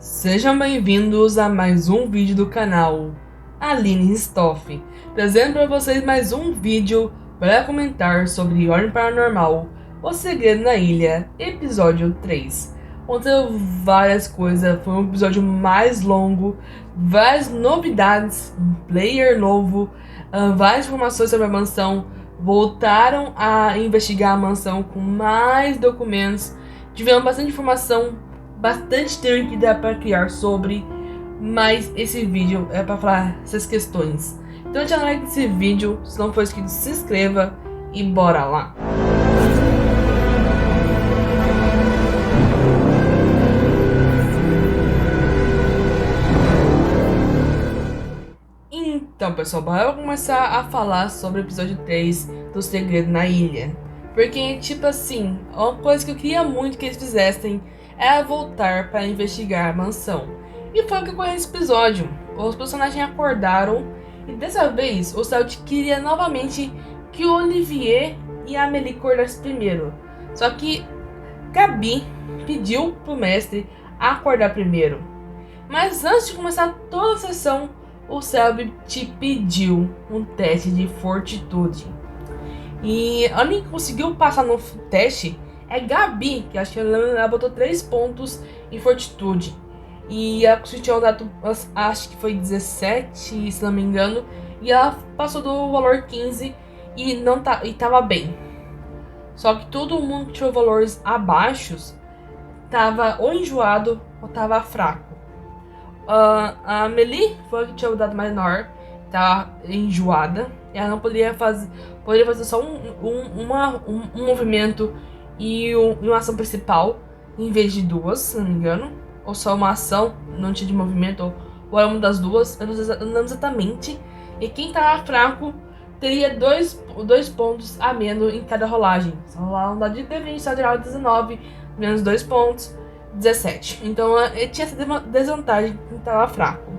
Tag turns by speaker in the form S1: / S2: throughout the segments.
S1: Sejam bem-vindos a mais um vídeo do canal Aline Ristoff, trazendo para vocês mais um vídeo para comentar sobre Ordem Paranormal, O Segredo na Ilha, episódio 3. Aconteceu várias coisas, foi um episódio mais longo, várias novidades, um player novo, várias informações sobre a mansão, voltaram a investigar a mansão com mais documentos, tivemos bastante informação, bastante teoria que dá para criar sobre, mas esse vídeo é para falar essas questões. Então deixa o like nesse vídeo, se não for inscrito se inscreva e bora lá! Então pessoal, bora começar a falar sobre o episódio 3 do Segredo na Ilha. Porque tipo assim, uma coisa que eu queria muito que eles fizessem é voltar para investigar a mansão. E foi o que ocorreu nesse episódio. Os personagens acordaram e dessa vez o Celtic queria novamente que o Olivier e a Amélie acordassem primeiro. Só que Gabi pediu pro mestre acordar primeiro. Mas antes de começar toda a sessão, o Celtic pediu um teste de fortitude. E a única que conseguiu passar no teste é Gabi, que acho que ela botou 3 pontos em fortitude. E ela tinha dado, acho que foi 17, se não me engano. E ela passou do valor 15 e tava bem. Só que todo mundo que tirou valores abaixo tava ou enjoado ou tava fraco. A Amélie foi a que tinha o dado menor, tava enjoada. Ela não poderia fazer só um movimento e uma ação principal em vez de duas, se não me engano, ou só uma ação, não tinha de movimento, ou era uma das duas, eu não lembro exatamente. E quem tava fraco teria dois pontos a menos em cada rolagem. Se rolar um dado de D20, só tirava 19, menos 2 pontos, 17. Então ele tinha essa desvantagem quem tava fraco.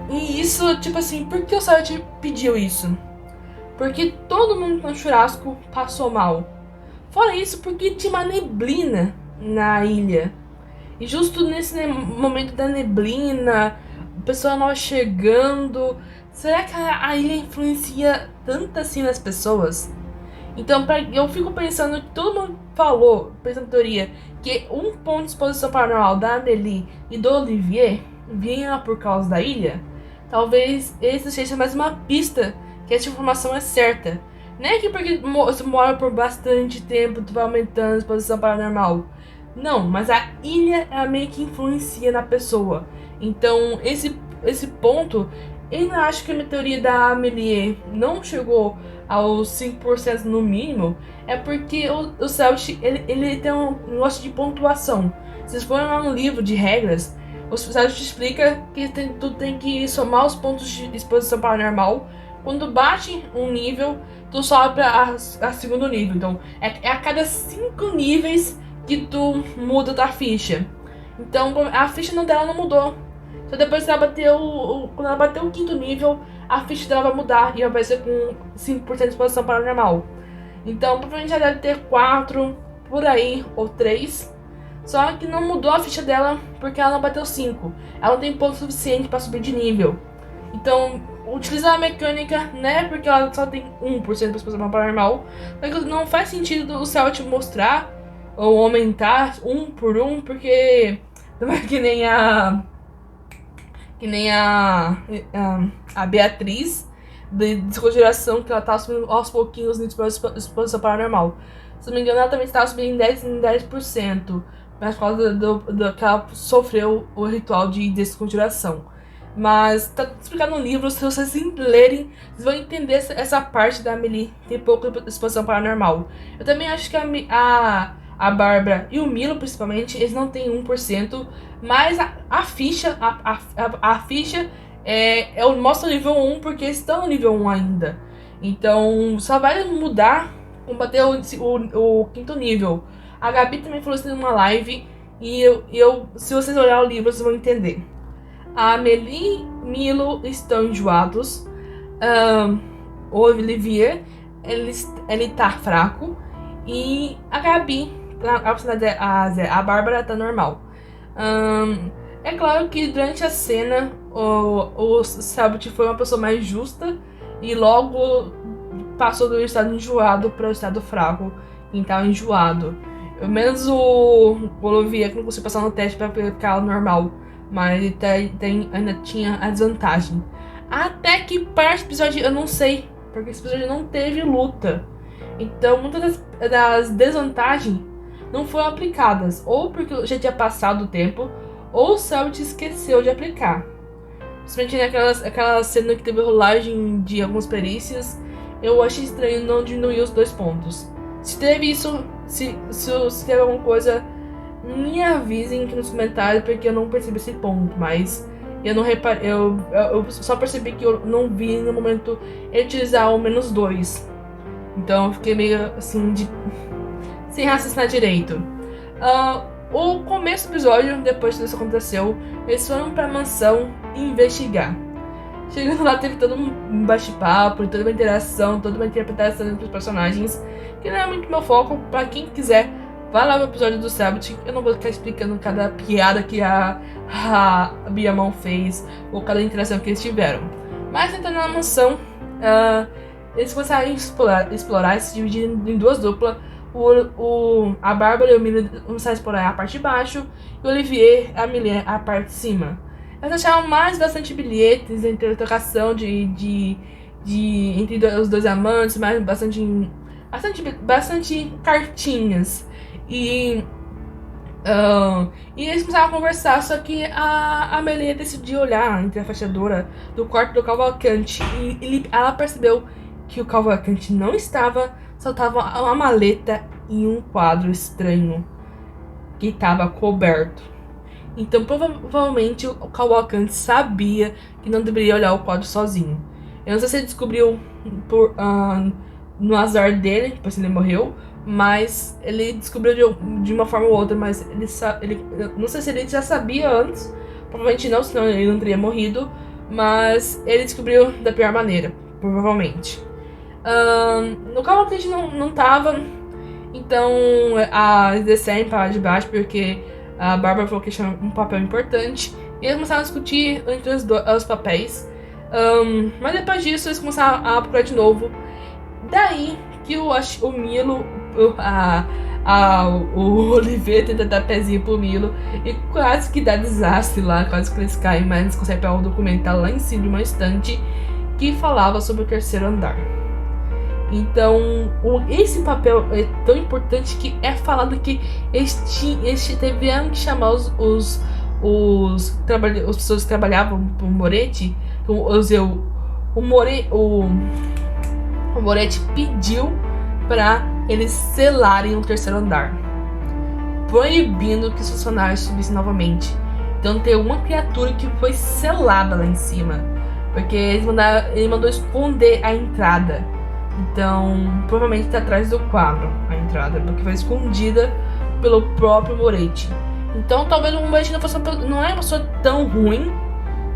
S1: E isso, tipo assim, por que o Celtic pediu isso? Porque todo mundo no churrasco passou mal. Fora isso, porque tinha uma neblina na ilha. E justo nesse momento da neblina, o pessoal nova chegando. Será que a ilha influencia tanto assim nas pessoas? Então eu fico pensando que todo mundo falou, pensando em teoria, que um ponto de exposição paranormal da Amélie e do Olivier vinha por causa da ilha. Talvez esse seja mais uma pista que essa informação é certa. Não é que porque você mora por bastante tempo, tu vai aumentando a exposição paranormal. Não, mas a ilha é meio que influencia na pessoa. Então, esse ponto, eu não acho que a teoria da Amélie não chegou aos 5% no mínimo. É porque o Celtic, ele tem um negócio de pontuação. Se vocês forem lá no livro de regras, o Celtic explica que tu tem que somar os pontos de exposição paranormal. Quando bate um nível, tu sobe para a segundo nível. Então, é a cada 5 níveis que tu muda tua ficha. Então, a ficha dela não mudou. Só depois que ela bateu, quando ela bateu o 5º nível, a ficha dela vai mudar e ela vai ser com 5% de exposição paranormal. Então, provavelmente ela deve ter 4 por aí, ou 3. Só que não mudou a ficha dela porque ela não bateu 5. Ela não tem ponto suficiente para subir de nível. Então, utilizar a mecânica, né? Porque ela só tem 1% de exposição paranormal. Não faz sentido o Celtic mostrar ou aumentar 1 por 1, porque não é que nem a Beatriz de desconjuração, que ela tá subindo aos pouquinhos de exposição paranormal. Se não me engano, ela também estava subindo em 10%, por causa do que ela sofreu o ritual de desconjuração. Mas tá explicado no livro, se vocês lerem, vocês vão entender essa parte da Amélie tem pouca exposição paranormal. Eu também acho que a Bárbara e o Milo, principalmente, eles não têm 1%, mas a ficha mostra o nível 1 porque eles estão no nível 1 ainda. Então só vai mudar quando bater o 5º nível. A Gabi também falou isso numa live e se vocês olharem o livro, vocês vão entender. A Amélie e Milo estão enjoados. O Olivier, ele tá fraco. E a Gabi, a Bárbara tá normal. É claro que durante a cena o Cellbit foi uma pessoa mais justa e logo passou do estado enjoado para o estado fraco, quem tava enjoado. Menos o Olivier que não conseguiu passar no teste para ficar normal, mas ele ainda tinha a desvantagem. Até que parte do episódio eu não sei, porque esse episódio não teve luta. Então muitas das desvantagens não foram aplicadas, ou porque já tinha passado o tempo, ou o Cellbit esqueceu de aplicar. Principalmente aquela cena que teve rolagem de algumas perícias, eu achei estranho não diminuir os 2 pontos. Se teve isso, se teve alguma coisa, me avisem aqui nos comentários, porque eu não percebi esse ponto, mas eu não reparei, eu só percebi que eu não vi no momento ele utilizar o -2. Então eu fiquei meio assim, sem raciocinar direito. O começo do episódio, depois que isso aconteceu, eles foram pra mansão investigar. Chegando lá, teve todo um bate-papo, toda uma interação, toda uma interpretação entre os personagens, que não é muito meu foco. Pra quem quiser, vai lá no episódio do Cellbit. Eu não vou ficar explicando cada piada que a Biamon fez, ou cada interação que eles tiveram. Mas entrando na mansão, eles começaram a explorar, se dividindo em 2 duplas. A Bárbara e o Milo começaram a explorar a parte de baixo, e o Olivier e a Milena a parte de cima. Eles acharam bastante bilhetes entre a trocação entre os 2 amantes, mais bastante cartinhas. E eles começaram a conversar, só que a Milena decidiu olhar entre a fechadura do quarto do Cavalcante, e ela percebeu que o Cavalcante não estava, só estava uma maleta e um quadro estranho que estava coberto. Então provavelmente o Cavalcante sabia que não deveria olhar o quadro sozinho. Eu não sei se ele descobriu no azar dele, depois ele morreu, mas ele descobriu de uma forma ou outra, mas ele não sei se ele já sabia antes, provavelmente não, senão ele não teria morrido, mas ele descobriu da pior maneira, provavelmente. No Cavalcante não tava, então eles desceram para de baixo porque a Bárbara falou que tinha um papel importante, e eles começaram a discutir entre os papéis. Mas depois disso eles começaram a procurar de novo. Daí que o Milo, o Olivier tenta dar pezinho pro Milo e quase que dá desastre lá, quase que eles caem, mas eles conseguem pegar um documental lá em cima de uma estante que falava sobre o 3º andar. Então, esse papel é tão importante que é falado que eles tiveram que chamar as pessoas que trabalhavam pro Moretti. O Moretti pediu para eles selarem o 3º andar, proibindo que os funcionários subissem novamente. Então tem uma criatura que foi selada lá em cima, porque ele mandou esconder a entrada. Então, provavelmente está atrás do quadro a entrada, porque foi escondida pelo próprio Moretti. Então, talvez o Moretti não é uma pessoa tão ruim,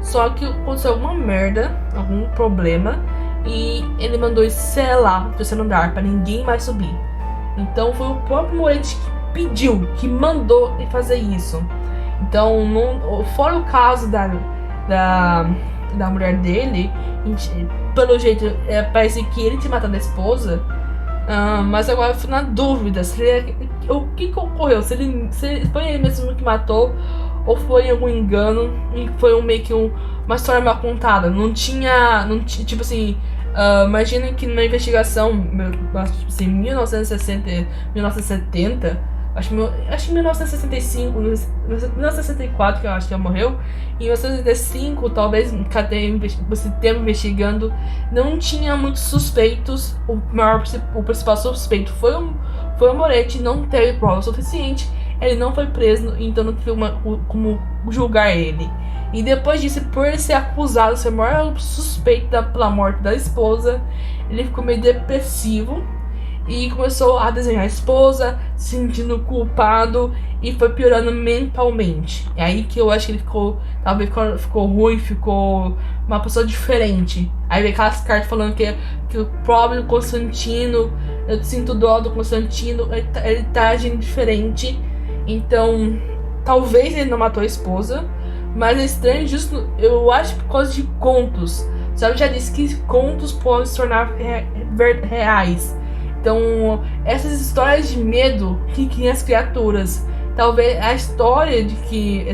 S1: só que aconteceu alguma merda, algum problema, e ele mandou selar o 3º andar para ninguém mais subir. Então, foi o próprio Moretti que pediu, que mandou ele fazer isso. Então, fora o caso da mulher dele, pelo jeito, parece que ele tinha matado a esposa, mas agora eu fico na dúvida o que ocorreu, se foi ele mesmo que matou, ou foi algum engano, e foi meio que uma história mal contada. Não tinha tipo assim, imagina que na investigação, tipo assim, 1960, 1970, acho que 1965, 1964 que eu acho que ela morreu, em 1965 talvez você tempo investigando, não tinha muitos suspeitos. O principal suspeito foi o Moretti, não teve prova suficiente, ele não foi preso, então não teve como julgar ele. E depois disso, por ele ser acusado de ser o maior suspeito pela morte da esposa, ele ficou meio depressivo e começou a desenhar a esposa, se sentindo culpado, e foi piorando mentalmente. É aí que eu acho que ele ficou ruim, ficou uma pessoa diferente. Aí vem aquelas cartas falando que o próprio Constantino, eu sinto dó do Constantino, ele tá agindo diferente. Então talvez ele não matou a esposa, mas é estranho justo, eu acho, por causa de contos. Sabe, já disse que contos podem se tornar reais. Então, essas histórias de medo que criam as criaturas. Talvez a história de que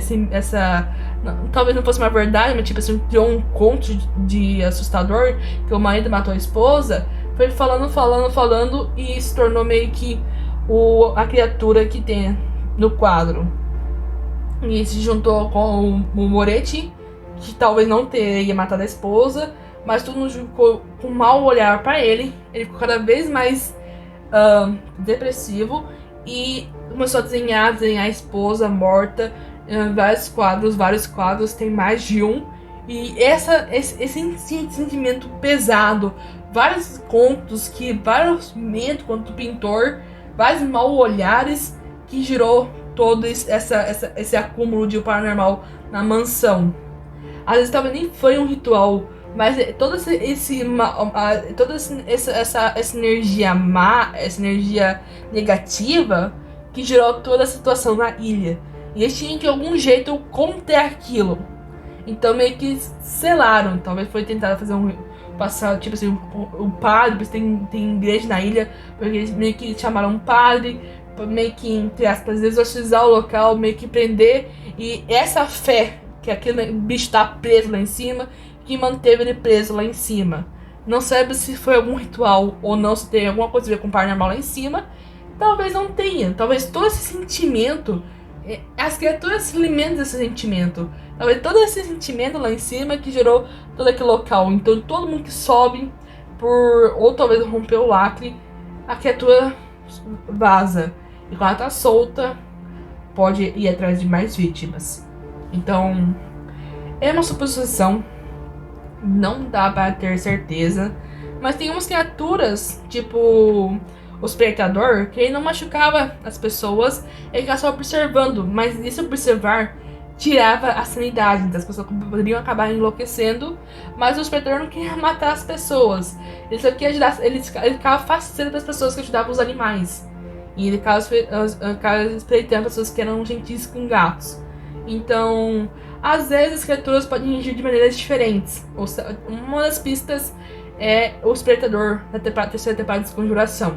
S1: talvez não fosse uma verdade, mas tipo assim, criou um conto de assustador que o marido matou a esposa. Foi falando e se tornou meio que a criatura que tem no quadro. E se juntou com o Moretti, que talvez não teria matado a esposa, mas todo mundo ficou com um mau olhar para ele. Ele ficou cada vez mais depressivo e começou a desenhar a esposa morta, vários quadros, tem mais de um. E esse sentimento pesado, vários contos, vários medos quanto pintor, vários mal olhares que gerou todo esse acúmulo de paranormal na mansão. Às vezes talvez nem foi um ritual, mas toda essa energia má, essa energia negativa que gerou toda a situação na ilha. E eles tinham de algum jeito conter aquilo. Então meio que selaram. Talvez foi tentado fazer passar, tipo assim, o padre, tem igreja na ilha, porque eles meio que chamaram um padre, meio que, entre aspas, exorcizar o local, meio que prender. E essa fé que aquele bicho tá preso lá em cima, que manteve ele preso lá em cima. Não sabe se foi algum ritual ou não, se tem alguma coisa a ver com o paranormal lá em cima. Talvez não tenha. Talvez todo esse sentimento, as criaturas se alimentam desse sentimento. Talvez todo esse sentimento lá em cima que gerou todo aquele local. Então todo mundo que sobe ou talvez rompeu o lacre, a criatura vaza. E quando ela tá solta, pode ir atrás de mais vítimas. Então, é uma suposição, não dá pra ter certeza, mas tem umas criaturas, tipo o espreitador, que ele não machucava as pessoas, ele ficava só observando, mas esse observar tirava a sanidade das pessoas, poderiam acabar enlouquecendo, mas o espreitador não queria matar as pessoas, ele só queria ajudar, ele ficava facilitando as pessoas que ajudavam os animais, e ele ficava espreitando pessoas que eram gentis com gatos. Então, às vezes as criaturas podem agir de maneiras diferentes. Uma das pistas é o espreitador da terceira temporada de Conjuração.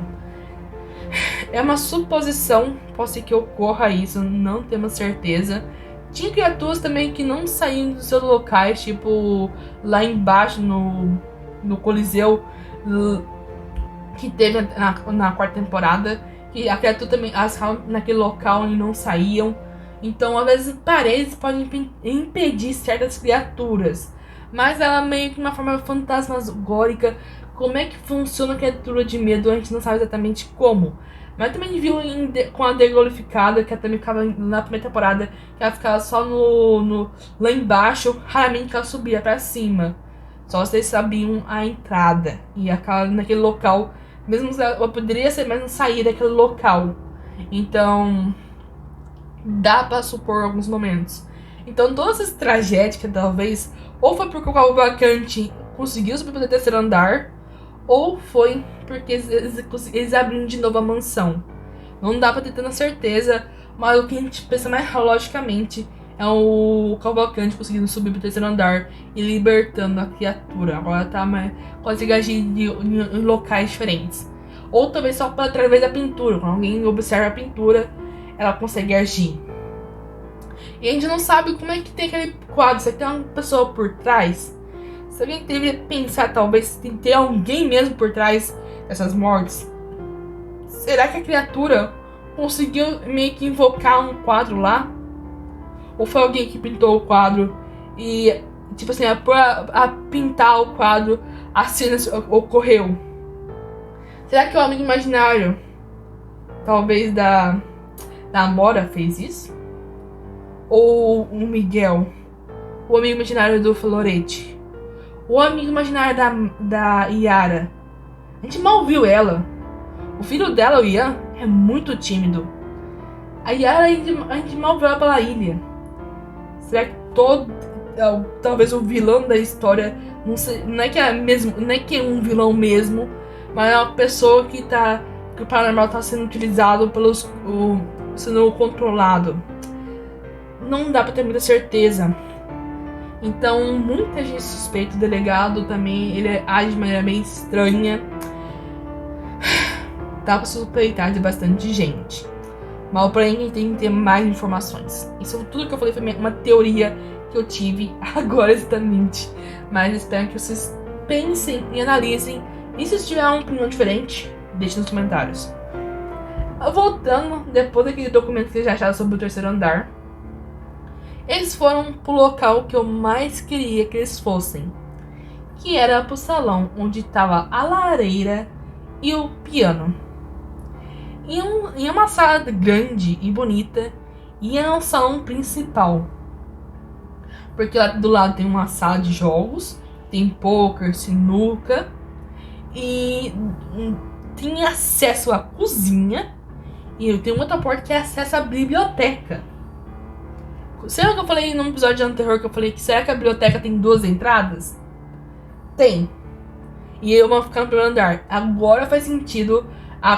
S1: É uma suposição, pode ser que ocorra isso, não temos certeza. Tinha criaturas também que não saíam dos seus locais, tipo lá embaixo no Coliseu, que teve na quarta temporada, que a criatura também naquele local e não saíam. Então, às vezes, paredes podem impedir certas criaturas. Mas ela meio que de uma forma fantasmagórica. Como é que funciona a criatura de medo, a gente não sabe exatamente como. Mas também viu com a Deglorificada, que ela também ficava na primeira temporada, que ela ficava só lá embaixo, raramente ela subia pra cima. Só vocês sabiam a entrada. E aquela naquele local, mesmo ela poderia ser, mas não sair daquele local. Então, dá pra supor alguns momentos. Então todas essas tragédias, talvez, ou foi porque o Cavalcante conseguiu subir para o terceiro andar, ou foi porque eles abriram de novo a mansão. Não dá pra ter tanta certeza, mas o que a gente pensa mais logicamente é o Cavalcante conseguindo subir para o terceiro andar e libertando a criatura. Agora tá consegue agir em locais diferentes. Ou talvez só através da pintura. Quando alguém observa a pintura, ela consegue agir. E a gente não sabe como é que tem aquele quadro. Se tem uma pessoa por trás. Se alguém deveria pensar, talvez, se tem alguém mesmo por trás dessas mortes. Será que a criatura conseguiu meio que invocar um quadro lá? Ou foi alguém que pintou o quadro e, tipo assim, a pintar o quadro, a cena ocorreu? Será que o amigo imaginário, talvez da Amora, fez isso? Ou o Miguel, o amigo imaginário do Florete, o amigo imaginário da Yara? A gente mal viu ela. O filho dela, o Ian, é muito tímido. A Yara, a gente mal viu ela pela ilha. Será que talvez o vilão da história não é que é um vilão mesmo, mas é uma pessoa que o paranormal está sendo utilizado sendo controlado. não dá pra ter muita certeza. Então, muita gente suspeita. O delegado também, ele age de maneira meio estranha. Dá pra suspeitar de bastante gente. Mas porém, a gente tem que ter mais informações. Isso tudo que eu falei foi uma teoria que eu tive agora exatamente. Mas espero que vocês pensem e analisem. E se tiver uma opinião diferente, deixe nos comentários. Voltando, depois daquele documento que eles acharam sobre o terceiro andar, eles foram pro local que eu mais queria que eles fossem, que era pro salão onde estava a lareira e o piano. Em uma sala grande e bonita, e é um salão principal, porque lá do lado tem uma sala de jogos, tem poker, sinuca, e tem acesso à cozinha, e tem outra porta que é acesso à biblioteca. Será que eu falei num episódio anterior que eu falei que será que a biblioteca tem 2 entradas? Tem. E eu vou ficar no primeiro andar. Agora faz sentido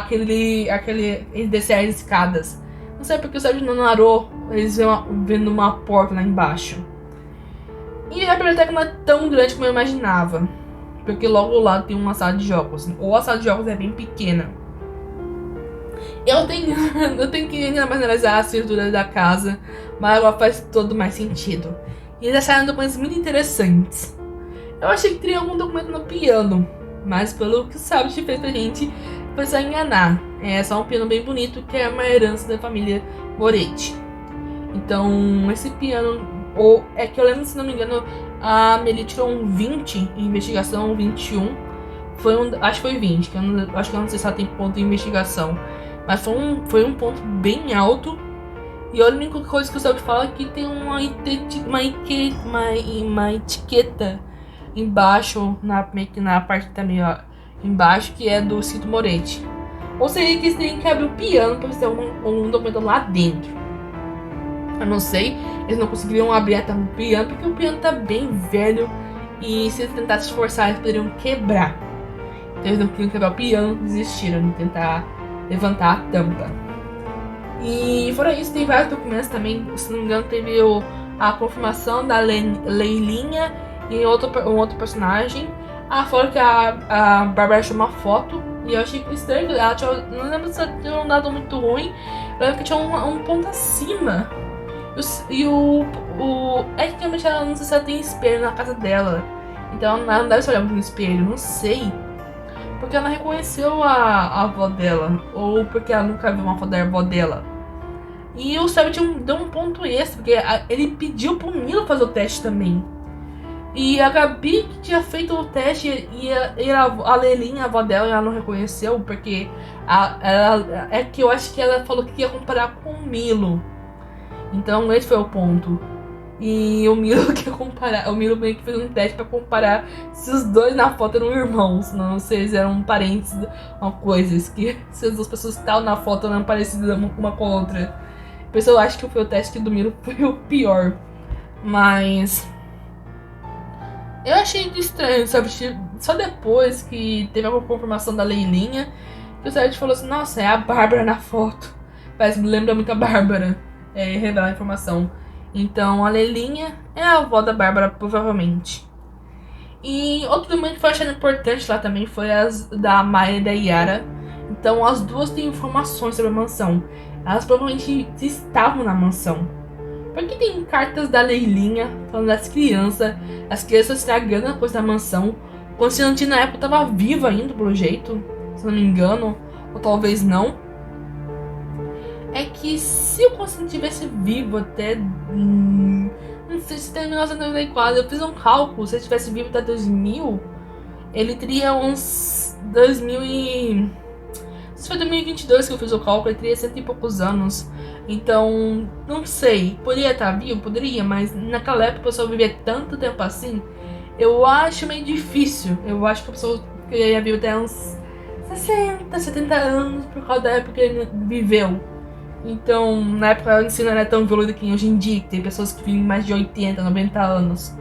S1: eles descerem as escadas. Não sei porque o Sérgio não narrou, eles vendo uma porta lá embaixo. E a biblioteca não é tão grande como eu imaginava, porque logo ao lado tem uma sala de jogos. Ou a sala de jogos é bem pequena. Eu tenho que ainda mais analisar a estrutura da casa, mas agora faz todo mais sentido. E eles acharam documentos muito interessantes. Eu achei que teria algum documento no piano, mas pelo que o Sabit fez pra gente, foi só enganar. É só um piano bem bonito, que é uma herança da família Moretti. Então, esse piano, ou é que eu lembro, se não me engano, a Meli tirou um 20 em investigação, um 21. Acho que foi 20, acho que eu não sei se ela tem ponto em investigação. Mas foi um ponto bem alto. E a única coisa que o Celso fala é que tem uma etiqueta embaixo, na parte também, ó, embaixo, que é do Cito Moretti. Ou seja, que eles teriam que abrir o piano para ter um documento lá dentro. Eu não sei, eles não conseguiriam abrir até o piano, porque o piano tá bem velho. E se eles tentassem se esforçar, eles poderiam quebrar. Então eles não queriam quebrar o piano, desistiram de tentar levantar a tampa. E fora isso, tem vários documentos também. Se não me engano, teve a confirmação da Leilinha e um outro personagem. Fora que a Bárbara achou uma foto. E eu achei estranho. Ela tinha, não lembro se ela tinha um dado muito ruim. Eu lembro que tinha um ponto acima. É que realmente ela não sei se ela tem espelho na casa dela. Então ela não deve se olhar muito no espelho, não sei. Porque ela não reconheceu a avó dela. Ou porque ela nunca viu uma foto da avó dela. E o Sabit deu um ponto extra. Porque ele pediu pro Milo fazer o teste também. E a Gabi que tinha feito o teste. E a Leilinha, a avó dela, ela não reconheceu. Porque é que eu acho que ela falou que ia comparar com o Milo. Então esse foi o ponto. E o Milo quer comparar. O Milo meio que fez um teste pra comparar se os dois na foto eram irmãos. Não sei se eles eram parentes ou coisas. Que se as duas pessoas que estavam na foto eram parecidas uma com a outra. Por isso eu acho que foi o teste do Milo foi o pior. Mas eu achei estranho, sabe? Só depois que teve a confirmação da Leilinha, que o Sérgio falou assim: nossa, é a Bárbara na foto. Parece que me lembra muito a Bárbara. Revelar a informação. Então a Leilinha é a avó da Bárbara, provavelmente. E outro documento que foi achando importante lá também foi as da Maia e da Yara. Então as duas têm informações sobre a mansão. Elas provavelmente estavam na mansão. Porque tem cartas da Leilinha falando das crianças, as crianças estragando a coisa da mansão. Constantine na época estava viva ainda, pelo jeito, se não me engano, ou talvez não. É que se o Constantine tivesse vivo até. Não sei se até 1994. Eu fiz um cálculo. Se ele estivesse vivo até 2000, ele teria uns 2000 e. Se foi 2022 que eu fiz o cálculo, ele teria 100 e poucos anos. Então, não sei. Poderia estar vivo? Poderia, mas naquela época a pessoa vivia tanto tempo assim. Eu acho meio difícil. Eu acho que a pessoa ia viver até uns 60, 70 anos por causa da época que ele viveu. Então, na época o ensino não era tão evoluído que hoje em dia, que tem pessoas que vivem mais de 80, 90 anos.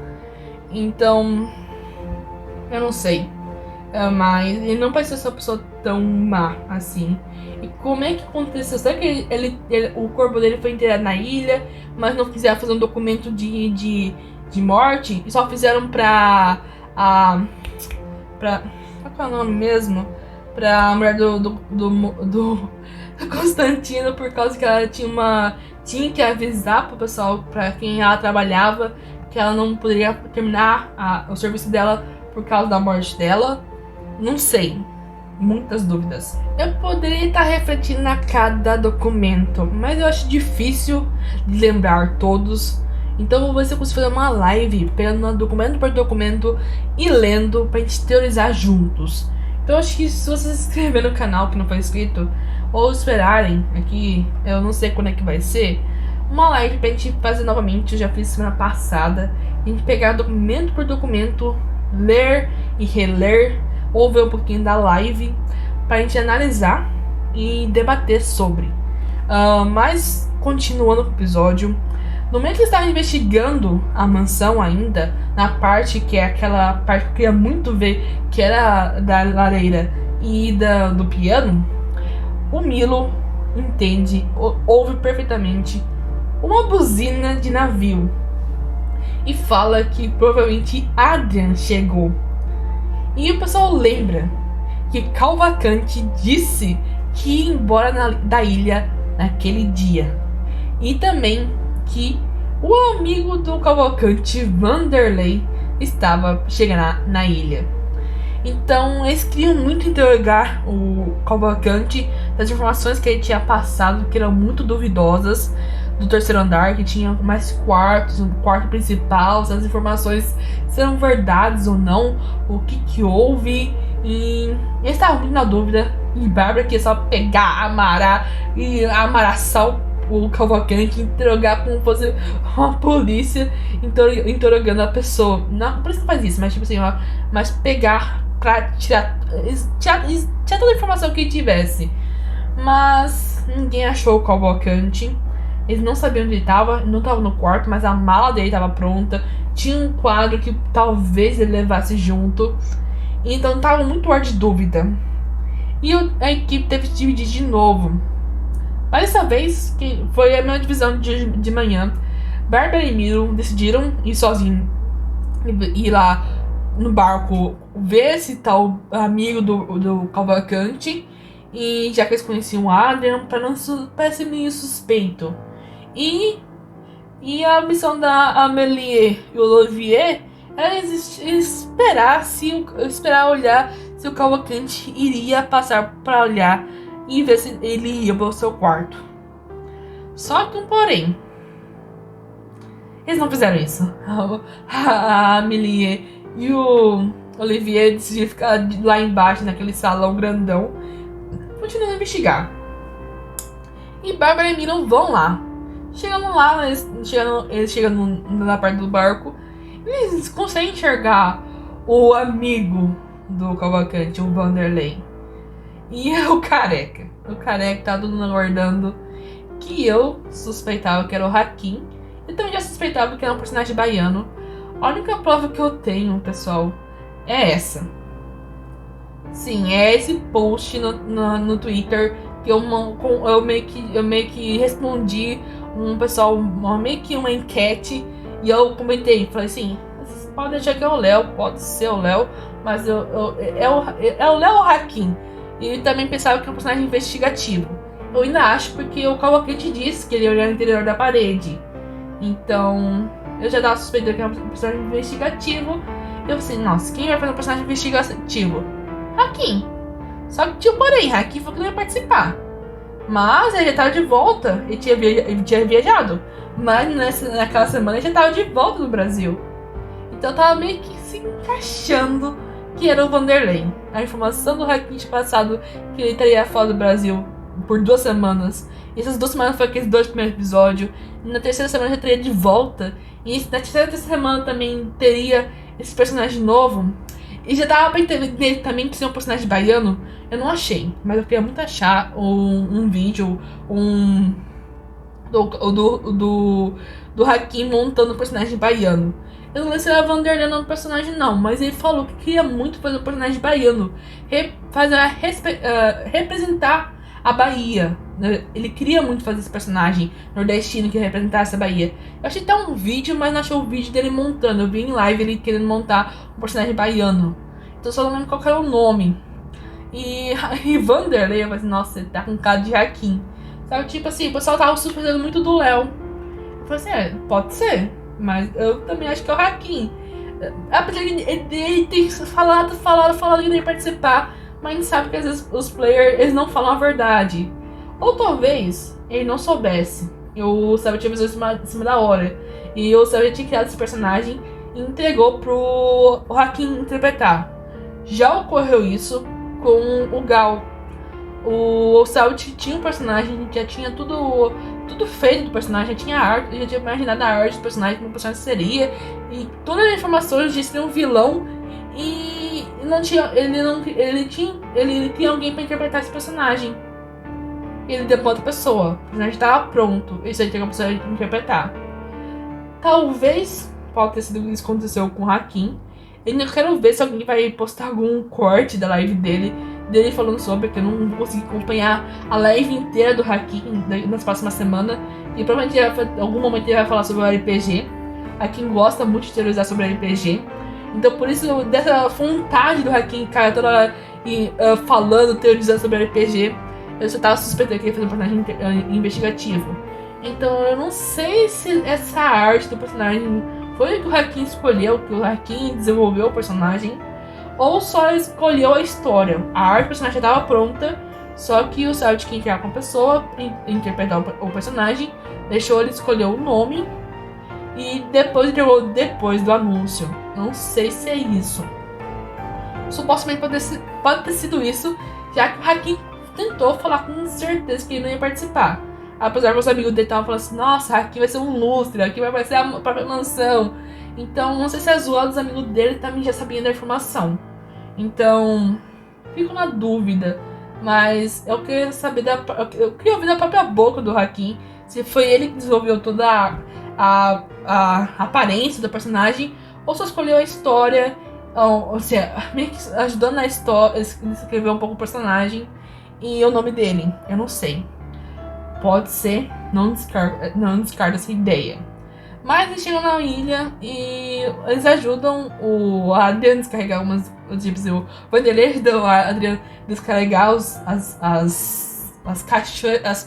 S1: Então, eu não sei. Mas ele não parece ser uma pessoa tão má assim. E como é que aconteceu? Será que o corpo dele foi enterrado na ilha, mas não quiseram fazer um documento de morte? E só fizeram pra... Qual é o nome mesmo? Pra mulher do Constantino, por causa que ela tinha que avisar pro pessoal, pra quem ela trabalhava, que ela não poderia terminar o serviço dela por causa da morte dela. Não sei. Muitas dúvidas. Eu poderia estar refletindo a cada documento, mas eu acho difícil de lembrar todos. Então eu vou ver se eu consigo fazer uma live pegando documento por documento e lendo pra gente teorizar juntos. Então eu acho que se vocês se inscreverem no canal que não foi inscrito, ou esperarem aqui, eu não sei quando é que vai ser, uma live pra gente fazer novamente. Eu já fiz semana passada. A gente pegar documento por documento, ler e reler, ou ver um pouquinho da live pra gente analisar e debater sobre. Mas continuando com o episódio, no momento que eu estava investigando a mansão ainda, na parte que é aquela parte que eu queria muito ver, que era da lareira e do piano, o Milo ouve perfeitamente uma buzina de navio e fala que provavelmente Adrian chegou. E o pessoal lembra que Cavalcante disse que ia embora da ilha naquele dia. E também que o amigo do Cavalcante, Vanderlei, estava chegando na ilha. Então eles queriam muito interrogar o Cavalcante das informações que ele tinha passado, que eram muito duvidosas, do terceiro andar, que tinha mais quartos, um quarto principal, se as informações serão verdades ou não, o que houve. E eles estavam muito na dúvida. E Bárbara queria só pegar, amaraçar o Cavalcante, interrogar como fosse uma polícia interrogando a pessoa. Não por isso que faz isso, mas tipo assim, mas pegar pra tirar toda a informação que tivesse. Mas ninguém achou o Cavalcante. Eles não sabiam onde ele estava, não estava no quarto, mas a mala dele estava pronta. Tinha um quadro que talvez ele levasse junto. Então estava muito ar de dúvida. E a equipe teve que dividir de novo. Mas dessa vez, que foi a minha divisão de manhã, Bárbara e Milo decidiram ir sozinhos, ir lá no barco, ver se tal amigo do Cavalcante. E já que eles conheciam o Adrian, para não parecer meio suspeito. E a missão da Amélie e o Olivier era esperar olhar se o Cavalcante iria passar para olhar e ver se ele ia para o seu quarto. Só que um porém. Eles não fizeram isso. A Amélie e o Olivier decidiram ficar lá embaixo, naquele salão grandão, continuando a investigar. E Bárbara e Milo vão lá. Chegando lá, eles chegam na parte do barco. Eles conseguem enxergar o amigo do Cavalcante, o Vanderlei. E o Careca. O Careca tá todo mundo aguardando. Que eu suspeitava que era o Hakim. Eu também já suspeitava que era um personagem baiano. A única prova que eu tenho, pessoal, é essa. Sim, é esse post no Twitter que eu meio que respondi um pessoal, meio que uma enquete, e eu comentei, falei assim, vocês podem achar que é o Léo, pode ser o Léo, mas é o Léo Hakim. E ele também pensava que é um personagem investigativo. Eu ainda acho, porque o Cavalcante disse que ele ia olhar no interior da parede. Então, eu já tava suspeitando que era um personagem investigativo. E eu falei, nossa, quem vai fazer um personagem investigativo? Hakim. Só que tinha porém, Hakim falou que não ia participar. Mas ele já tava de volta. Ele tinha viajado. Mas naquela semana ele já tava de volta no Brasil. Então eu tava meio que se encaixando que era o Vanderlei. A informação do Hakim tinha passado que ele estaria fora do Brasil por 2 semanas. E essas 2 semanas foi aqueles 2 primeiros episódios. E na terceira semana já estaria de volta. E na terceira semana também teria esse personagem novo. E já dava pra entender também que ser um personagem baiano. Eu não achei, mas eu queria muito achar um vídeo do Hakim montando um personagem baiano. Eu não lembro se era Vanderlei no personagem, não, mas ele falou que queria muito fazer um personagem baiano, representar a Bahia. Né? Ele queria muito fazer esse personagem nordestino que representasse a Bahia. Eu achei até um vídeo, mas não achei o vídeo dele montando. Eu vi em live ele querendo montar um personagem baiano. Então eu só não lembro qual era o nome. E Vanderlei, eu falei assim, nossa, ele tá com cara de Hakim. Sabe, tipo assim, o pessoal tava surpreendendo muito do Léo. Eu falei assim, pode ser. Mas eu também acho que é o Hakim. Apesar de ele ter falado que não ia participar. Mas a gente sabe que às vezes os players, eles não falam a verdade. Ou talvez ele não soubesse. O Sabe tinha avisou em cima da hora. E o Sabe tinha criado esse personagem e entregou pro Hakim interpretar. Já ocorreu isso com o Gal. O Salt tinha um personagem, já tinha tudo feito do personagem, já tinha arte, já tinha imaginado a arte do personagem, como o personagem seria, e todas as informações de ser um vilão, e não tinha, ele tinha alguém para interpretar esse personagem. Ele deu pra outra pessoa, o personagem estava pronto, ele só tinha uma pessoa de interpretar. Talvez pode ter sido isso que aconteceu com o Hakim. Eu ainda quero ver se alguém vai postar algum corte da live dele falando sobre, que eu não vou conseguir acompanhar a live inteira do Hakim nas próximas semanas. E provavelmente em algum momento ele vai falar sobre o RPG. Hakim gosta muito de teorizar sobre RPG. Então por isso, dessa vontade do Hakim, cara, toda hora falando, teorizando sobre RPG, eu só tava suspeitando que ele ia fazer um personagem investigativo. Então eu não sei se essa arte do personagem foi o que o Hakim escolheu, que o Hakim desenvolveu o personagem, ou só escolheu a história. A arte do personagem já estava pronta, só que o Salt quis criar com a pessoa, interpretar o personagem, deixou ele escolher o nome e depois entregou depois do anúncio. Não sei se é isso. Supostamente pode ter sido isso, já que o Hakim tentou falar com certeza que ele não ia participar. Apesar que os amigos dele estavam falando assim, nossa, aqui vai ser um lustre, aqui vai aparecer a própria mansão. Então, não sei se as zoadas dos amigos dele também já sabiam da informação. Então, fico na dúvida. Mas eu queria saber eu queria ouvir da própria boca do Hakim se foi ele que desenvolveu toda a aparência do personagem ou só escolheu a história, ou seja, meio que ajudando na história, escrever um pouco o personagem e o nome dele. Eu não sei. Pode ser, não descarta essa ideia. Mas eles chegam na ilha e eles ajudam o Adrian a descarregar umas. O Vanderlei ajuda o Adrian a descarregar as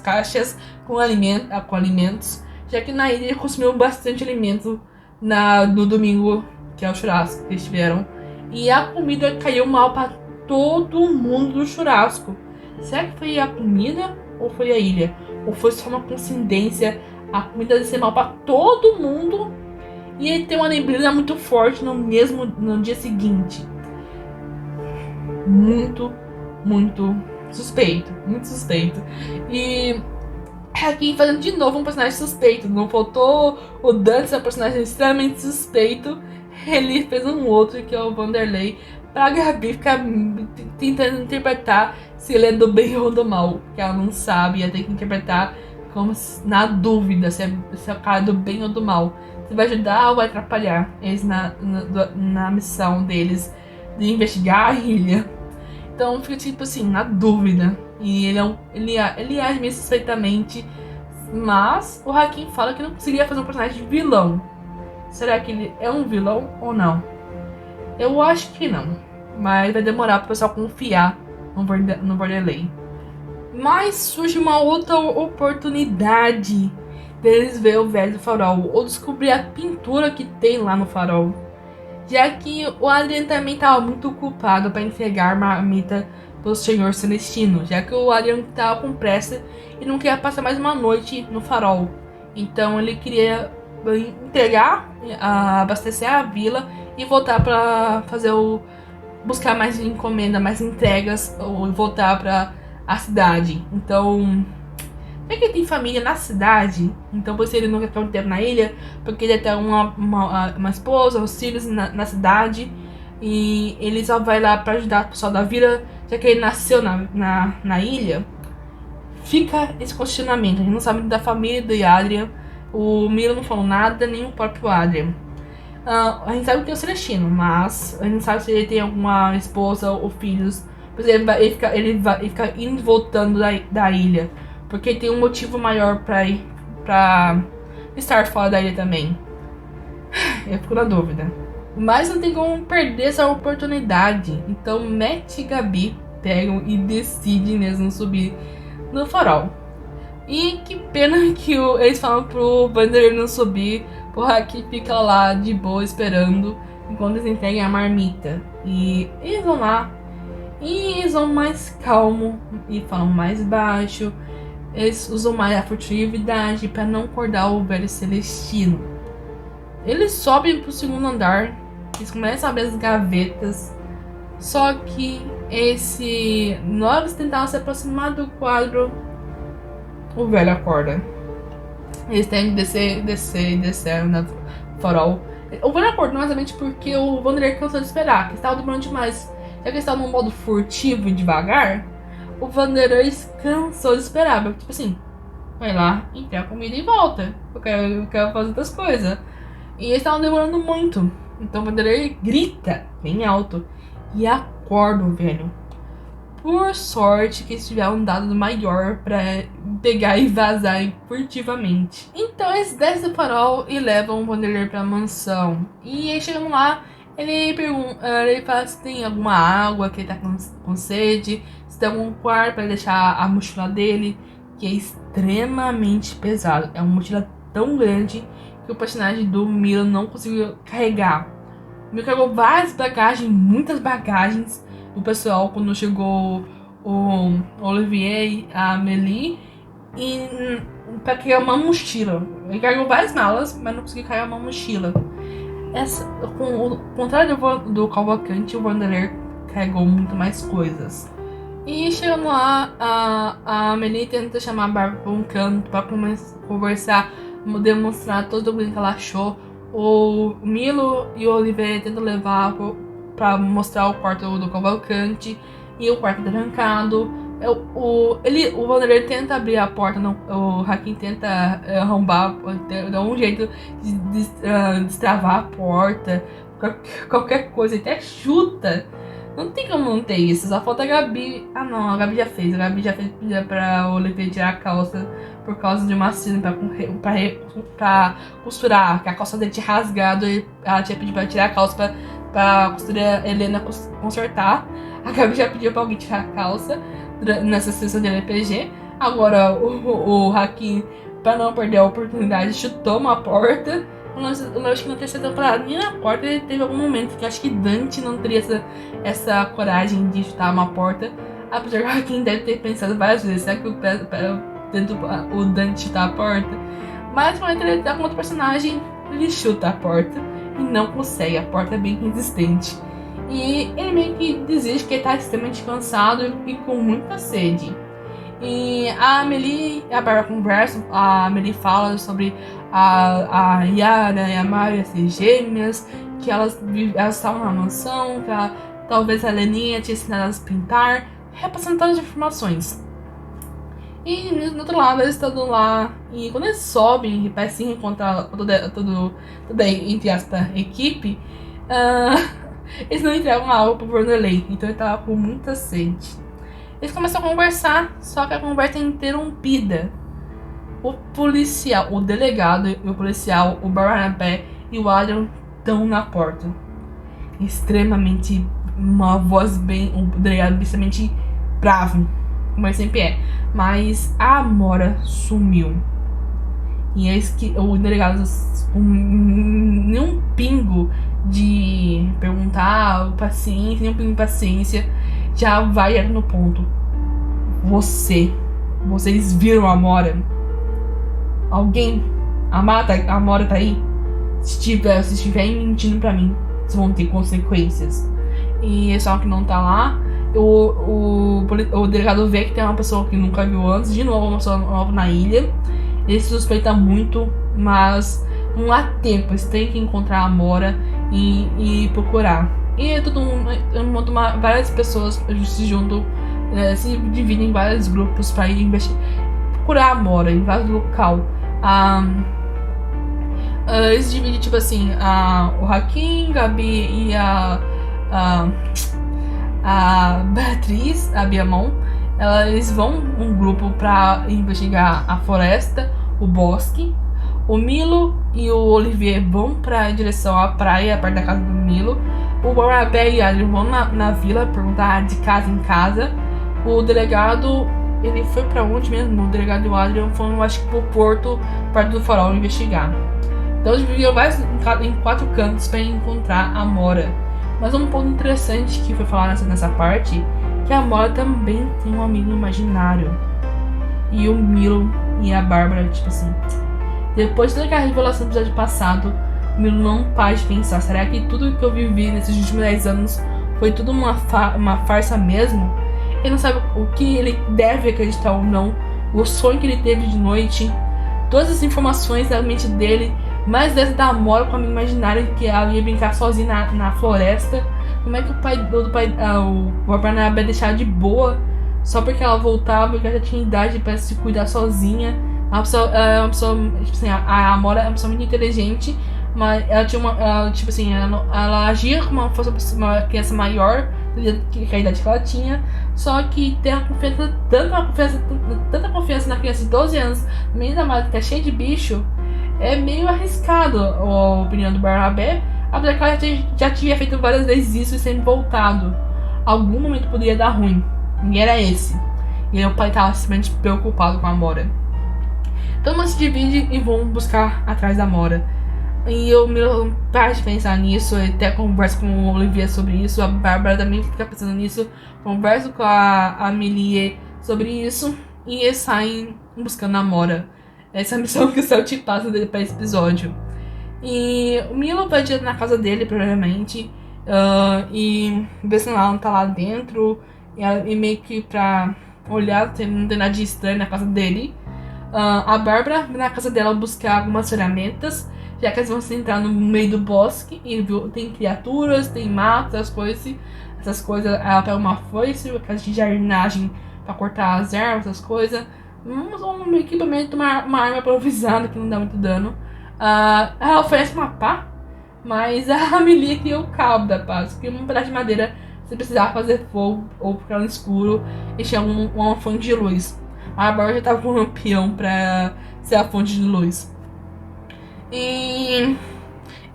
S1: caixas com alimentos. Já que na ilha ele consumiu bastante alimento no domingo, que é o churrasco que eles tiveram. E a comida caiu mal para todo mundo do churrasco. Será que foi a comida ou foi a ilha? Ou foi só uma coincidência, a comida descer mal pra todo mundo e ele tem uma neblina muito forte no dia seguinte. Muito suspeito. Muito suspeito. E aqui fazendo de novo um personagem suspeito. Não faltou o Dante ser um personagem extremamente suspeito. Ele fez um outro que é o Vanderlei. Pra Gabi ficar tentando interpretar se ele é do bem ou do mal. Que ela não sabe, ela tem que interpretar como na dúvida se é o cara do bem ou do mal. Se vai ajudar ou vai atrapalhar eles na missão deles de investigar a ilha. Então fica tipo assim, na dúvida. E ele age meio suspeitamente. Mas o Hakim fala que não conseguiria fazer um personagem de vilão. Será que ele é um vilão ou não? Eu acho que não. Mas vai demorar pro pessoal confiar no Vanderlei. Mas surge uma outra oportunidade deles ver o velho do farol. Ou descobrir a pintura que tem lá no farol. Já que o Adrian também estava muito ocupado para entregar a marmita pro Senhor Celestino. Já que o Adrian estava com pressa e não queria passar mais uma noite no farol. Então ele queria entregar, abastecer a vila e voltar para fazer buscar mais encomenda, mais entregas ou voltar para a cidade. Então, é que ele tem família na cidade, então por isso ele não quer ficar um tempo na ilha, porque ele tem uma esposa, os filhos na cidade, e ele só vai lá para ajudar o pessoal da vila, já que ele nasceu na ilha. Fica esse questionamento, a gente não sabe da família do Adrian, o Milo não falou nada, nem o próprio Adrian. A gente sabe que tem o Celestino, mas a gente não sabe se ele tem alguma esposa ou filhos. Por exemplo, ele fica indo e voltando da ilha. Porque tem um motivo maior pra estar fora da ilha também. Eu fico na dúvida. Mas não tem como perder essa oportunidade. Então Matt e Gabi pegam e decidem mesmo subir no farol. E que pena que eles falam pro Vander não subir. O Haki fica lá de boa esperando enquanto eles entreguem a marmita. E eles vão lá. E eles vão mais calmo e falam mais baixo. Eles usam mais a furtividade para não acordar o velho Celestino. Eles sobem pro segundo andar. Eles começam a abrir as gavetas. Só que na hora que eles tentavam se aproximar do quadro, o velho acorda. Eles têm que descer no farol. O velho acordou exatamente porque o Vanderlei cansou de esperar, que estava demorando demais. Já que ele estava num modo furtivo e devagar, o Vanderlei cansou de esperar. Tipo assim, vai lá, entrega a comida e volta. Eu quero fazer outras coisas. E eles estavam demorando muito. Então o Vanderlei grita bem alto e acorda o velho. Por sorte que eles tiveram um dado maior pra pegar e vazar furtivamente. Então eles descem do farol e levam o Vanderlei pra mansão. E aí chegando lá, ele fala se tem alguma água, que ele tá com sede, se tem algum quarto pra deixar a mochila dele, que é extremamente pesado. É uma mochila tão grande que o personagem do Milo não conseguiu carregar. O Milo carregou várias bagagens, muitas bagagens. O pessoal quando chegou o Olivier e a Amélie e pra carregar uma mochila. Ele carregou várias malas, mas não conseguiu carregar uma mochila. Com o contrário do Cavalcante, o Vanderlei carregou muito mais coisas. E chegando lá, a Amélie tenta chamar a Bárbara para um canto para conversar, demonstrar todo o que ela achou. O Milo e o Olivier tentam levar pra mostrar o quarto do Cavalcante e o quarto trancado. O Vanderlei tenta abrir a porta, o Hakim tenta arrombar, dá um jeito de destravar a porta, qualquer coisa, até chuta. Não tem como não ter isso, só falta a Gabi. Ah não, a Gabi já fez. A Gabi já fez pra Olivier tirar a calça por causa de uma cena pra costurar, que a calça dele tinha rasgado e ela tinha pedido pra tirar a calça pra costureira Helena consertar. A Gabi já pediu pra alguém tirar a calça nessa sessão de RPG. Agora o Hakim, pra não perder a oportunidade, chutou uma porta. Eu acho que na terceira temporada, nem na quarta, ele teve algum momento que eu acho que Dante não teria essa coragem de chutar uma porta. Apesar que o Hakim deve ter pensado várias vezes, será que o Dante chutar a porta? Mas quando ele tá com outro personagem, ele chuta a porta e não consegue, a porta é bem resistente. E ele meio que desiste, que ele tá extremamente cansado e com muita sede. E a Amélie e a Bárbara conversam, a Amélie fala sobre a Yara e a Maria ser gêmeas, que elas estavam na mansão, que talvez a Leninha tinha ensinado elas a pintar, repassando todas as informações. E do outro lado, eles estão lá, e quando eles sobem para se encontrar toda entre aspas, equipe, eles não entregam água pro Vanderlei, então ele tava com muita sede. Eles começam a conversar, só que a conversa é interrompida. O policial, o delegado e o policial, o Barnabé e o Adrian estão na porta. Extremamente, uma voz bem, o delegado extremamente bravo, como ele sempre é. Mas a Amora sumiu. E é isso que o delegado, com nenhum pingo de perguntar, paciência, nenhum pingo de paciência, já vai no ponto. Vocês viram a Amora? Alguém? A Amora tá aí? Se estiver mentindo pra mim, vocês vão ter consequências. E só que não tá lá. O delegado vê que tem uma pessoa que nunca viu antes, de novo uma pessoa nova na ilha. Ele se suspeita muito, mas não há tempo, eles têm que encontrar a Amora e procurar. E todo mundo, várias pessoas se juntam, se dividem em vários grupos para ir procurar a Amora em vários locais. Eles dividem, tipo assim, o Hakim, Gabi e a, a Beatriz, a Biamon, eles vão um grupo pra investigar a floresta, o bosque. O Milo e o Olivier vão pra direção à praia, perto da casa do Milo. O Barnabé e a Adrian vão na vila perguntar de casa em casa. O delegado, ele foi pra onde mesmo? O delegado e o Adrian foram, acho que pro porto, perto do farol, investigar. Então eles viviam em 4 cantos para encontrar a Mora. Mas um ponto interessante que foi falado nessa parte, que a Mora também tem um amigo imaginário. E o Milo e a Bárbara, tipo assim, depois de toda aquela revelação do episódio passado, o Milo não para de pensar, será que tudo que eu vivi nesses últimos 10 anos foi tudo uma farsa mesmo? Ele não sabe o que ele deve acreditar ou não, o sonho que ele teve de noite, todas as informações da mente dele, mais dessa da Mora com a minha imaginária que ela ia brincar sozinha na floresta. Como é que o Barnabé deixar de boa só porque ela voltava, porque ela já tinha idade para se cuidar sozinha. Ela é uma pessoa, tipo assim, a Amora é uma pessoa muito inteligente, mas ela tinha tipo assim, ela agia como uma fosse uma criança maior que a idade que ela tinha, só que ter tanta confiança na criança de 12 anos, no meio da mata que é cheia de bicho, é meio arriscado, a opinião do Barnabé, apesar que ela já tinha feito várias vezes isso e sempre voltado. Algum momento poderia dar ruim, e era esse. E o pai estava simplesmente preocupado com a Amora. Todo mundo se divide e vão buscar atrás da Mora. E eu me paro de pensar nisso, eu até converso com o Olivier sobre isso, a Bárbara também fica pensando nisso, converso com a Amelie sobre isso, e eles saem buscando a Mora. Essa é a missão que o Celtic passa dele para esse episódio. E o Milo vai direto na casa dele, provavelmente, e ver se ela não tá lá dentro, e meio que pra olhar se não tem nada de estranho na casa dele. A Bárbara vai na casa dela buscar algumas ferramentas, já que eles vão se entrar no meio do bosque e tem criaturas, tem matos, essas coisas. Ela pega uma foice, uma casa de jardinagem pra cortar as ervas, essas coisas. Um equipamento, uma arma improvisada que não dá muito dano. Ela oferece uma pá, mas a Amelie cria o cabo da pá, que um pedaço de madeira se precisar fazer fogo ou ficar no escuro e tinha uma fonte de luz. A Bárbara já tava com um lampião pra ser a fonte de luz. E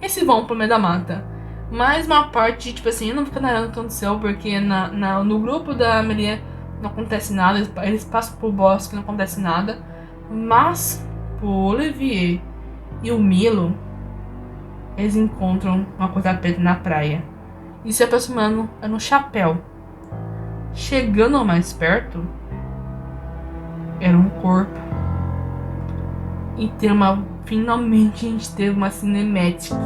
S1: eles vão pro meio da mata. Mais uma parte, tipo assim, eu não fico narrando o que aconteceu, porque no grupo da Amelie não acontece nada, eles passam pro bosque, não acontece nada. Mas o Olivier e o Milo, eles encontram uma coisa preta na praia e se aproximando no chapéu. Chegando mais perto, era um corpo. E finalmente a gente teve uma cinematic.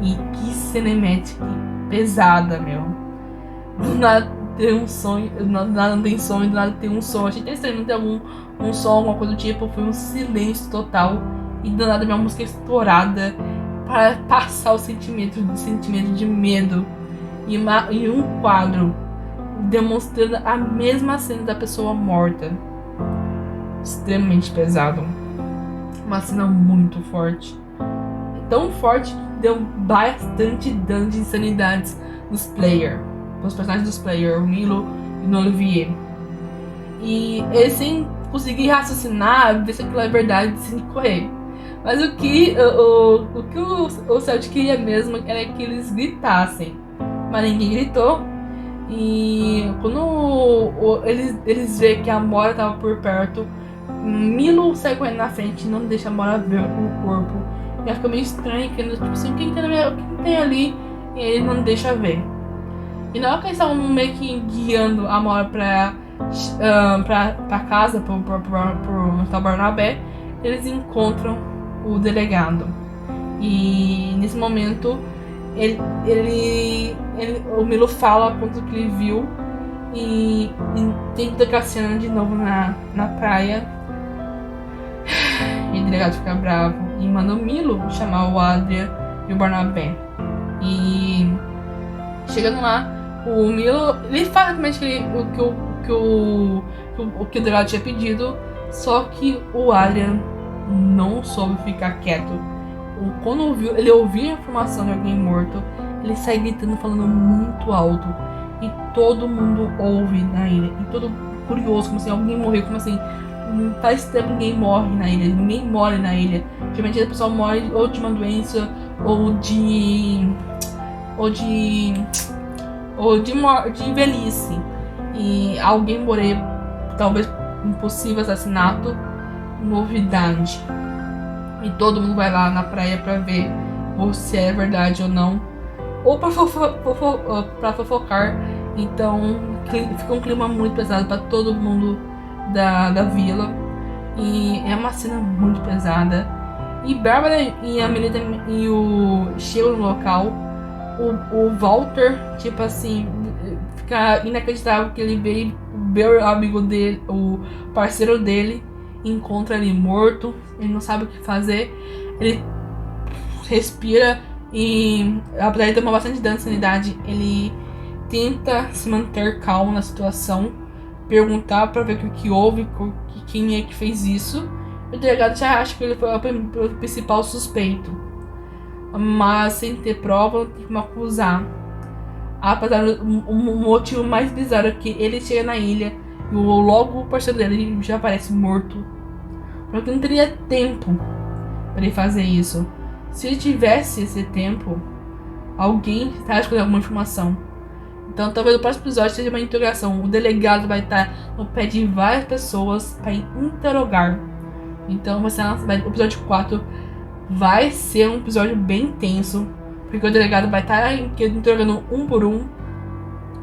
S1: E que cinematic pesada, meu. Do nada tem um sonho, do nada não tem sonho, do nada tem um som. Achei até não tem um som, alguma coisa do tipo. Foi um silêncio total. E do nada minha música estourada para passar o sentimento de medo. E um quadro demonstrando a mesma cena da pessoa morta. Extremamente pesado. Uma cena muito forte. Tão forte que deu bastante dano de insanidades nos personagens dos players, o Milo e o Olivier. E eles sem conseguir raciocinar, ver se aquilo é verdade, sem correr. Mas o que o Celtic queria mesmo era que eles gritassem. Mas ninguém gritou. E quando eles veem que a Mora tava por perto, Milo sai correndo na frente e não deixa a Mora ver o corpo. E ela fica meio estranha, que tipo assim, o que tem ali? E ele não deixa ver. E na hora que eles estavam meio que guiando a Mora pra casa, pro Barnabé, eles encontram o delegado. E nesse momento o Milo fala quanto que ele viu e tem toda aquela cena de novo na praia. E o delegado fica bravo e manda o Milo chamar o Adrian e o Barnabé. E chegando lá, o Milo ele fala realmente o que o delegado tinha pedido, só que o Adrian não soube ficar quieto. quando ele ouviu a informação de alguém morto, ele sai gritando, falando muito alto. E todo mundo ouve na ilha. E todo curioso, como assim, alguém morreu, como assim? Faz tempo que ninguém morre na ilha, ninguém morre na ilha. Geralmente a pessoa morre ou de uma doença, ou de velhice. E alguém morrer, talvez um possível assassinato, novidade. E todo mundo vai lá na praia pra ver se é verdade ou não. Ou pra fofocar. Então fica um clima muito pesado pra todo mundo da vila. E é uma cena muito pesada. E Bárbara e a Melita e o chegam no local. O Walter, tipo assim, fica inacreditável que ele veio ver o amigo dele, o parceiro dele, encontra ele morto. Ele não sabe o que fazer. Ele respira e, apesar de tomar bastante dano de sanidade, ele tenta se manter calmo na situação, perguntar pra ver o que houve, quem é que fez isso. O delegado já acha que ele foi o principal suspeito, mas sem ter prova, tem como acusar. Apesar do motivo mais bizarro é que ele chega na ilha e logo o parceiro dele já aparece morto, porque não teria tempo para ele fazer isso. Se ele tivesse esse tempo, alguém estaria escondendo alguma informação. Então talvez o próximo episódio seja uma interrogação. O delegado vai estar no pé de várias pessoas para interrogar. Então o episódio 4 vai ser um episódio bem tenso, porque o delegado vai estar interrogando um por um.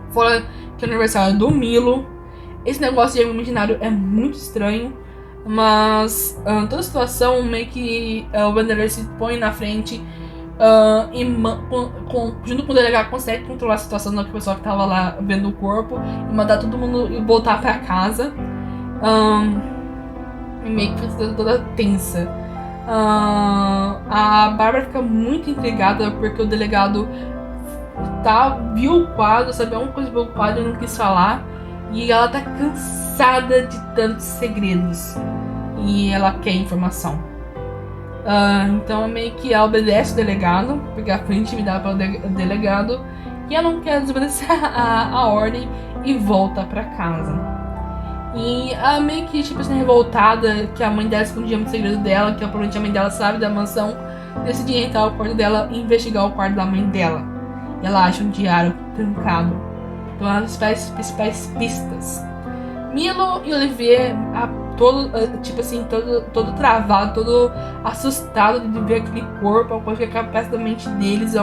S1: Fora que é o aniversário do Milo. Esse negócio de amigo imaginário é muito estranho, mas toda a situação meio que o Vanderlei se põe na frente e junto com o delegado consegue controlar a situação da pessoa que tava lá vendo o corpo e mandar todo mundo voltar pra casa. E meio que fica toda tensa. A Bárbara fica muito intrigada porque o delegado viu o quadro, sabia uma coisa do quadro e não quis falar. E ela tá cansada de tantos segredos. E ela quer informação. Então meio que ela obedece o delegado, porque ela foi intimidada pelo delegado. E ela não quer desobedecer a ordem e volta pra casa. E ela meio que tipo assim, revoltada, que a mãe dela escondia muito segredo dela, que provavelmente a mãe dela sabe da mansão, decide entrar no quarto dela e investigar o quarto da mãe dela. E ela acha um diário trancado. Então elas faz as principais pistas. Milo e Olivier, todo travado, todo assustado de ver aquele corpo, porque a cabeça da mente deles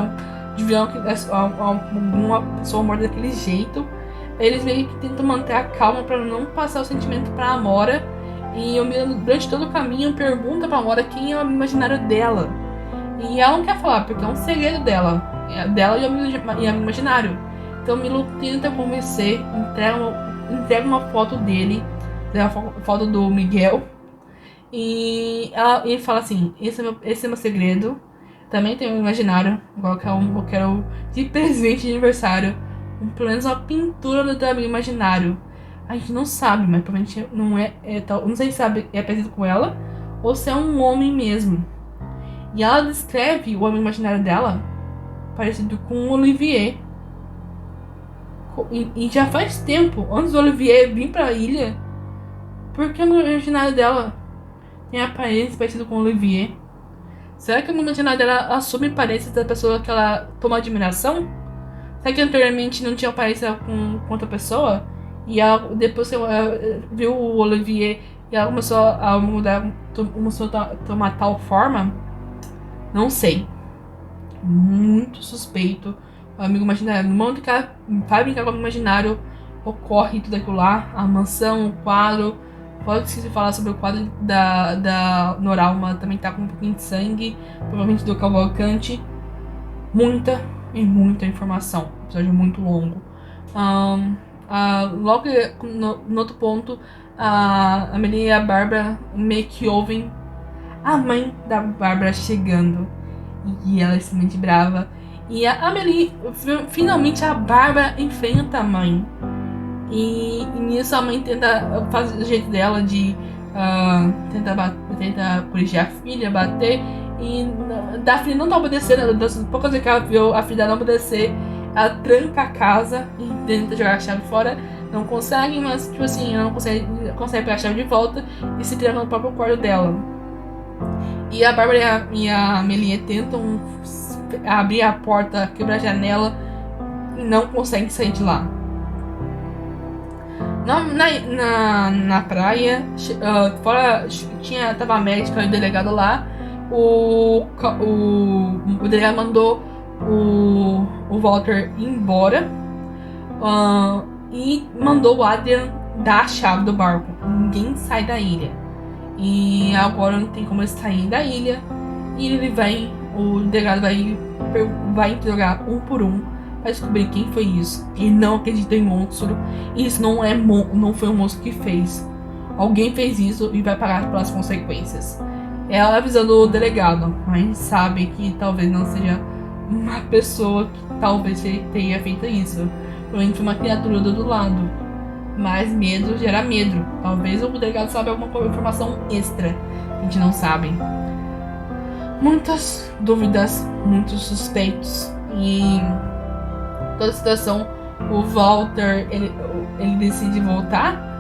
S1: de ver alguma pessoa morta daquele jeito. Eles meio que tentam manter a calma para não passar o sentimento pra Amora. E o Milo, durante todo o caminho, pergunta pra Amora quem é o amigo imaginário dela. E ela não quer falar, porque é um segredo dela. É dela e o amigo imaginário. Então o Milo tenta convencer, entrega uma foto dele, a foto do Miguel. E ele fala assim: esse é meu segredo. Também tem um imaginário, igual que eu quero de presente de aniversário. Pelo menos uma pintura do teu amigo imaginário. A gente não sabe, mas provavelmente não não sei se sabe, é parecido com ela ou se é um homem mesmo. E ela descreve o amigo imaginário dela parecido com o Olivier. E já faz tempo, antes do Olivier vir pra ilha, porque o amigo imaginário dela tem aparência parecida com o Olivier. Será que o amigo imaginário dela assume aparência da pessoa que ela toma admiração? Será que anteriormente não tinha aparência com outra pessoa? E ela, depois que ela viu o Olivier e ela começou a mudar, começou a tomar tal forma? Não sei. Muito suspeito. O amigo imaginário, no momento que ela vai brincar com o amigo imaginário, ocorre tudo aquilo lá. A mansão, o quadro. Pode esquecer de falar sobre o quadro da Noralma, também tá com um pouquinho de sangue, provavelmente do Cavalcante. Muita informação. Um episódio muito longo. Logo no outro ponto, a Amelie e a Bárbara meio que ouvem a mãe da Bárbara chegando. E ela é extremamente brava. E a Amelie, finalmente a Bárbara enfrenta a mãe. E nisso a mãe tenta fazer o jeito dela de tentar corrigir a filha, bater. E Daphne não tá obedecendo, das poucas vezes que ela viu a filha não obedecer, ela tranca a casa e tenta jogar a chave fora. Não consegue, mas tipo assim, ela não consegue pegar a chave de volta e se tranca no próprio quarto dela. E a Bárbara e a Amelie tentam abrir a porta, quebrar a janela e não conseguem sair de lá. Na praia, fora tava a médica e o delegado lá. O delegado mandou o Walter ir embora e mandou o Adrian dar a chave do barco. Ninguém sai da ilha. E agora não tem como ele sair da ilha. E o delegado vai interrogar um por um pra descobrir quem foi isso. Ele não acredita em monstro. Isso não foi um monstro que fez. Alguém fez isso e vai pagar pelas consequências. Ela avisando o delegado, mas sabe que talvez não seja uma pessoa que talvez tenha feito isso. Provavelmente uma criatura do outro lado. Mas medo gera medo. Talvez o delegado saiba alguma informação extra que a gente não sabe. Muitas dúvidas, muitos suspeitos. E toda a situação, o Walter ele decide voltar.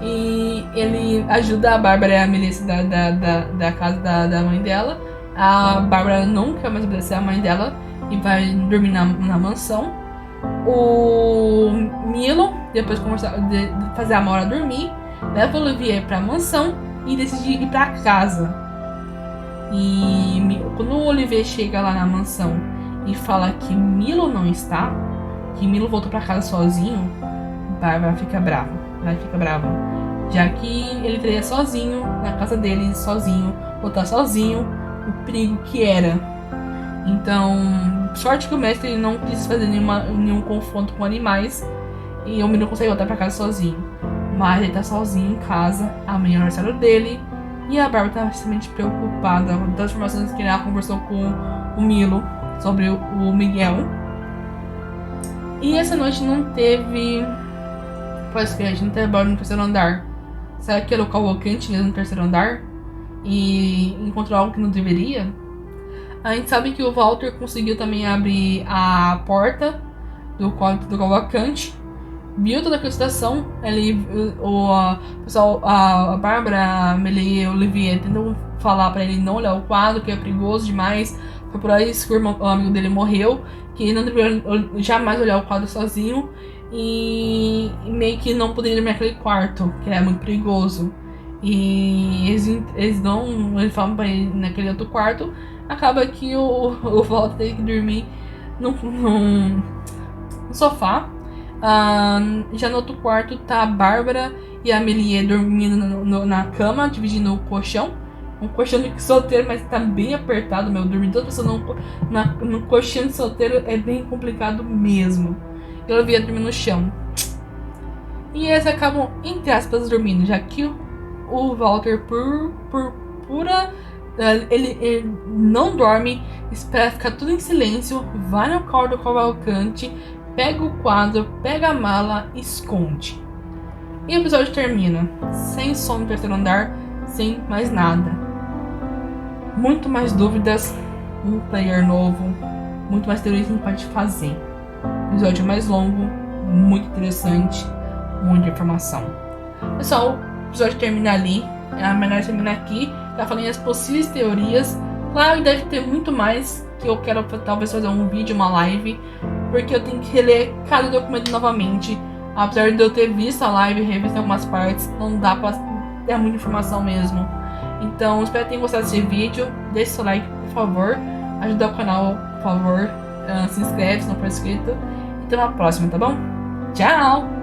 S1: E ele ajuda a Bárbara e a Melissa da casa da mãe dela. A Bárbara não quer mais obedecer a mãe dela e vai dormir na mansão. O Milo, depois de fazer a Maura dormir, leva o Olivier pra mansão e decide ir pra casa. E quando o Olivier chega lá na mansão e fala que Milo não está, que Milo voltou pra casa sozinho, Bárbara fica brava. Já que ele teria sozinho, na casa dele, sozinho, voltar sozinho, o perigo que era. Então, sorte que o mestre não quis fazer nenhum confronto com animais e o menino consegue voltar pra casa sozinho. Mas ele tá sozinho em casa, amanhã é o aniversário dele e a Bárbara tá extremamente preocupada das informações que ela conversou com o Milo sobre o Miguel. E essa noite não teve. Parece que a gente não teve barulho no terceiro andar. Será que era o Cavalcante mesmo no terceiro andar? E encontrou algo que não deveria? A gente sabe que o Walter conseguiu também abrir a porta do quarto do Cavalcante. Viu toda aquela situação. A Bárbara, a Amelie e o Olivier tentam falar pra ele não olhar o quadro, que é perigoso demais. Foi por isso que o amigo dele morreu. Que ele não deveria jamais olhar o quadro sozinho. E meio que não poderia dormir naquele quarto, que é muito perigoso. E eles falam pra ele naquele outro quarto. Acaba que o Walter tem que dormir no sofá. Já no outro quarto tá a Bárbara e a Amelie dormindo na cama, dividindo o colchão. Um colchão de solteiro, mas tá bem apertado, meu. Dormir toda pessoa no colchão de solteiro é bem complicado mesmo. Eu via dormir no chão. E eles acabam, entre aspas, dormindo, já que o Walter, por pura. Ele não dorme, espera ficar tudo em silêncio, vai no quarto do Cavalcante, pega o quadro, pega a mala e esconde. E o episódio termina sem som no terceiro andar, sem mais nada. Muito mais dúvidas, um player novo, muito mais teorias que a gente pode fazer. Episódio mais longo, muito interessante, muita informação. Pessoal, o episódio termina ali. É melhor terminar aqui. Tá falando as possíveis teorias. Claro, deve ter muito mais que eu quero talvez fazer um vídeo, uma live, porque eu tenho que reler cada documento novamente. Apesar de eu ter visto a live e revisto algumas partes, não dá pra ter muita informação mesmo. Então, espero que tenham gostado desse vídeo. Deixe seu like, por favor. Ajuda o canal, por favor. Se inscreve se não for inscrito. E até uma próxima, tá bom? Tchau!